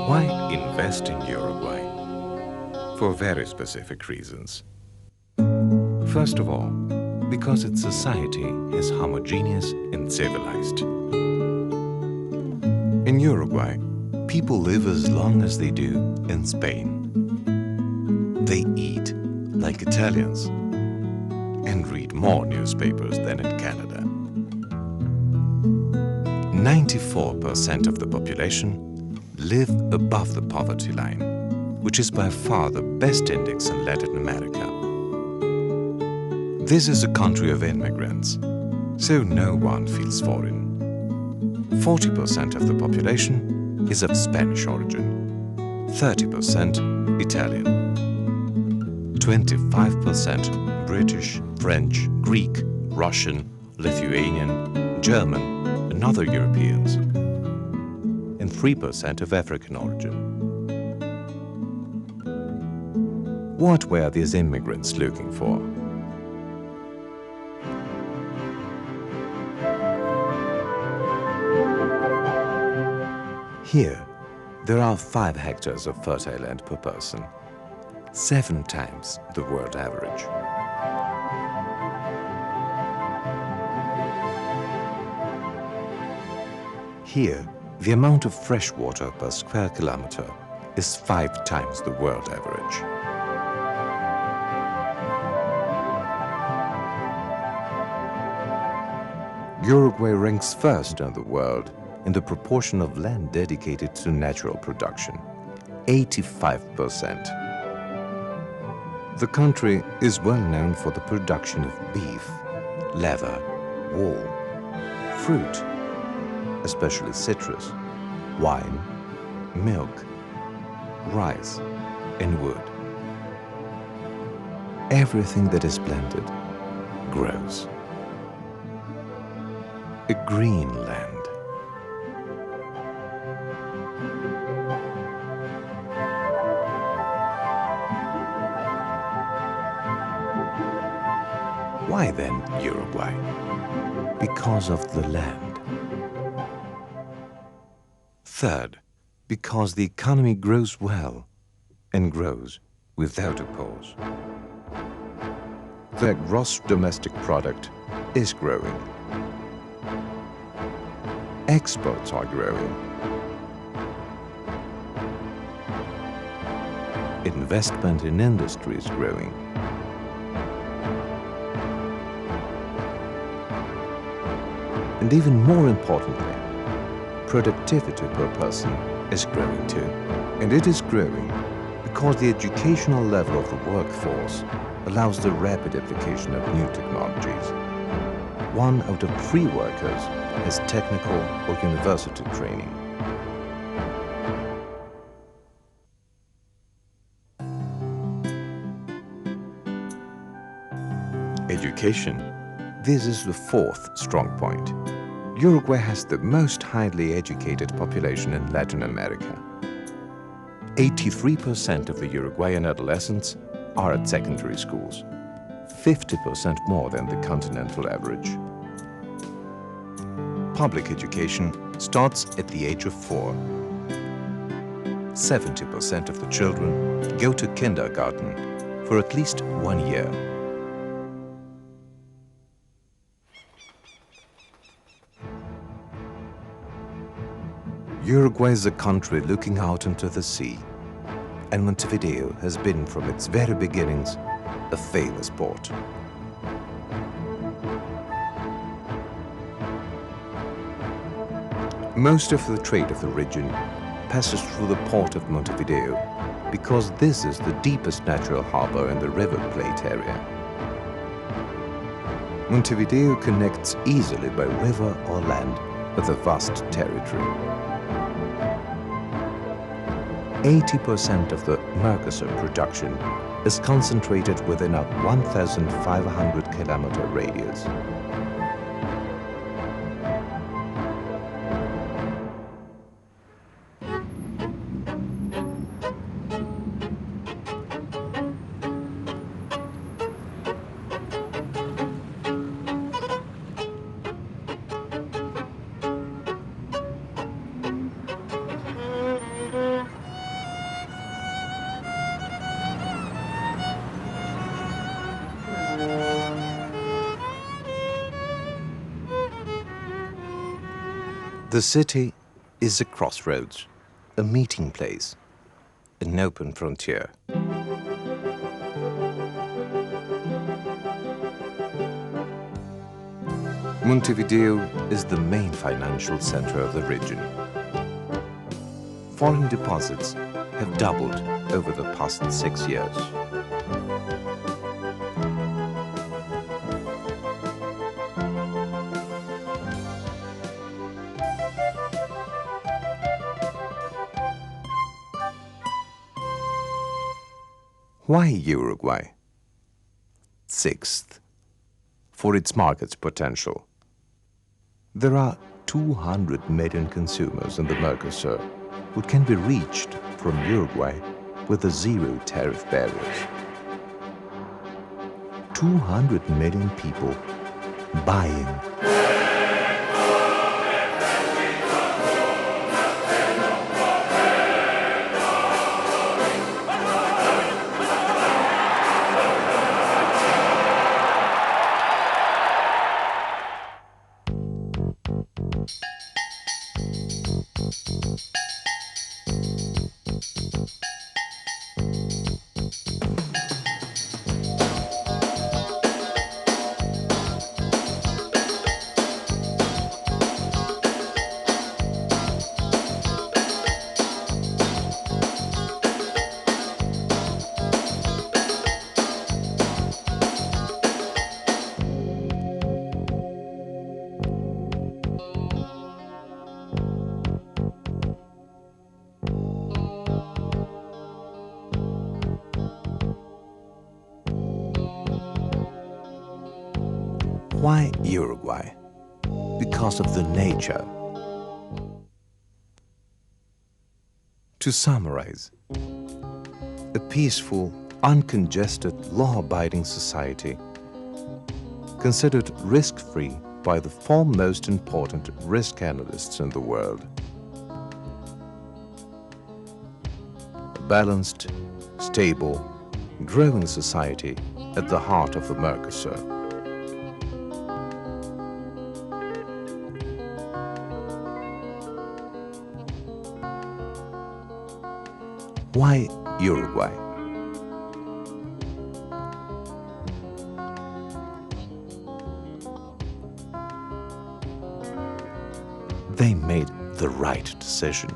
Why invest in Uruguay? For very specific reasons. First of all, because its society is homogeneous and civilized. In Uruguay, people live as long as they do in Spain. They eat like Italians and read more newspapers than in Canada. 94% of the population live above the poverty line, which is by far the best index in Latin America. This is a country of immigrants, so no one feels foreign. 40% of the population is of Spanish origin, 30% Italian, 25% British, French, Greek, Russian, Lithuanian, German, and other Europeans, and 3% of African origin. What were these immigrants looking for? Here, there are 5 hectares of fertile land per person, 7 times the world average. Here, the amount of fresh water per square kilometer is 5 times the world average. Uruguay ranks first in the world in the proportion of land dedicated to natural production, 85%. The country is well known for the production of beef, leather, wool, fruit, especially citrus, wine, milk, rice, and wood. Everything that is planted grows. A green land. Why then Uruguay? Because of the land. Third, because the economy grows well and grows without a pause. The gross domestic product is growing. Exports are growing. Investment in industry is growing. And even more importantly, productivity per person is growing too. And it is growing because the educational level of the workforce allows the rapid application of new technologies. 1 out of 3 workers has technical or university training. Education. This is the 4th strong point. Uruguay has the most highly educated population in Latin America. 83% of the Uruguayan adolescents are at secondary schools, 50% more than the continental average. Public education starts at the age of 4. 70% of the children go to kindergarten for at least 1 year. Uruguay is a country looking out into the sea, and Montevideo has been from its very beginnings a famous port. Most of the trade of the region passes through the port of Montevideo because this is the deepest natural harbor in the River Plate area. Montevideo connects easily by river or land with a vast territory. 80% of the Mercosur production is concentrated within a 1,500-kilometer radius. The city is a crossroads, a meeting place, an open frontier. Montevideo is the main financial center of the region. Foreign deposits have doubled over the past 6 years. Why Uruguay? Sixth, for its market's potential. There are 200 million consumers in the Mercosur who can be reached from Uruguay with the zero tariff barriers. 200 million people buying. Why Uruguay? Because of the nature. To summarize, a peaceful, uncongested, law-abiding society considered risk-free by the foremost important risk analysts in the world. A balanced, stable, growing society at the heart of the Mercosur. Why Uruguay? They made the right decision.